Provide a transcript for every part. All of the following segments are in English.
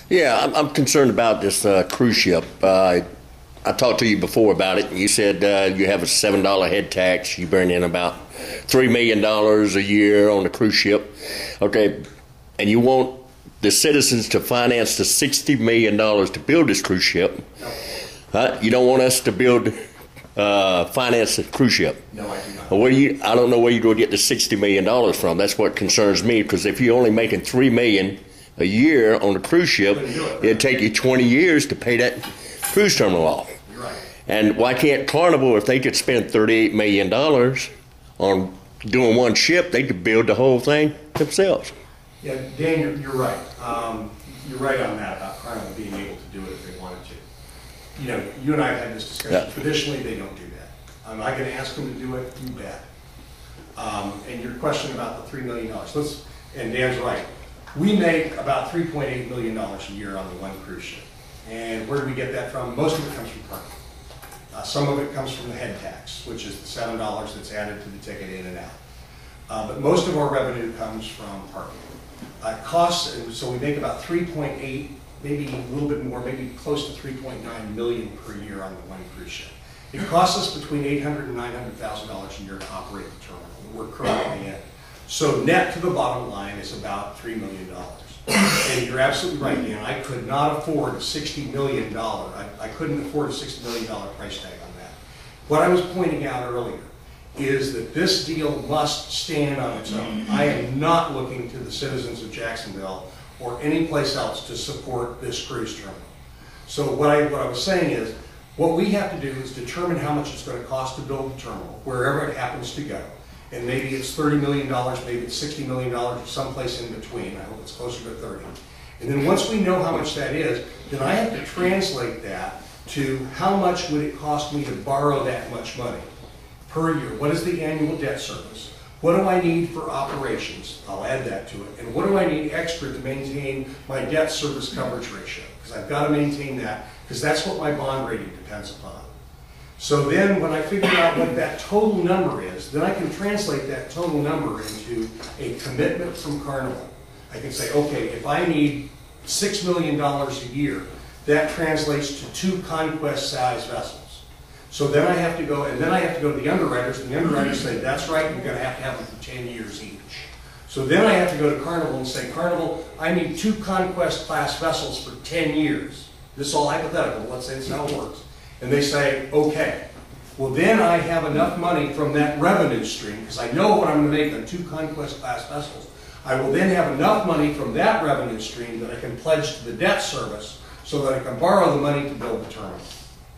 Yeah, I'm concerned about this cruise ship. I talked to you before about it, and you said you have a $7 head tax. You bring in about $3 million a year on the cruise ship. Okay, and you want the citizens to finance the $60 million to build this cruise ship. No. You don't want us to build, finance the cruise ship. No, I do not. I don't know where you're going to get the $60 million from. That's what concerns me, because if you're only making $3 million a year on a cruise ship, it'd take you 20 years to pay that cruise terminal off. You're right. And why can't Carnival, if they could spend $38 million on doing one ship, they could build the whole thing themselves? Yeah, Dan, you're right. You're right on that about Carnival being able to do it if they wanted to. You know, you and I have had this discussion. Yeah. Traditionally, they don't do that. Am I going to ask them to do it? You bet. And your question about the $3 million. And Dan's right. We make about $3.8 million a year on the one cruise ship. And where do we get that from? Most of it comes from Carnival. Some of it comes from the head tax, which is the $7 that's added to the ticket in and out. But most of our revenue comes from Carnival. Costs, so we make about 3.8, maybe a little bit more, maybe close to 3.9 million per year on the one cruise ship. It costs us between $800,000 and $900,000 a year to operate the terminal. We're currently in. So net to the bottom line is about $3 million. And you're absolutely right, Dan. I could not afford a $60 million. I couldn't afford a $60 million price tag on that. What I was pointing out earlier is that this deal must stand on its own. I am not looking to the citizens of Jacksonville or any place else to support this cruise terminal. So what I was saying is, what we have to do is determine how much it's going to cost to build the terminal, wherever it happens to go. And maybe it's $30 million, maybe it's $60 million, or someplace in between. I hope it's closer to 30. And then once we know how much that is, then I have to translate that to how much would it cost me to borrow that much money per year. What is the annual debt service? What do I need for operations? I'll add that to it. And what do I need extra to maintain my debt service coverage ratio? Because I've got to maintain that, because that's what my bond rating depends upon. So then when I figure out what that total number is, then I can translate that total number into a commitment from Carnival. I can say, okay, if I need $6 million a year, that translates to 2 conquest size vessels. So then I have to go, and then I have to go to the underwriters, and the underwriters say, that's right, you're going to have them for 10 years each. So then I have to go to Carnival and say, Carnival, I need 2 conquest class vessels for 10 years. This is all hypothetical, let's say this is how it works. And they say, okay. Well, then I have enough money from that revenue stream, because I know what I'm going to make on 2 conquest class vessels. I will then have enough money from that revenue stream that I can pledge to the debt service so that I can borrow the money to build the terminal.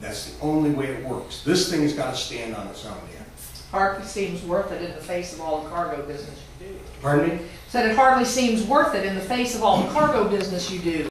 That's the only way it works. This thing has got to stand on its own, Dan. Hardly seems worth it in the face of all the cargo business you do. Pardon me? Said it hardly seems worth it in the face of all the cargo business you do.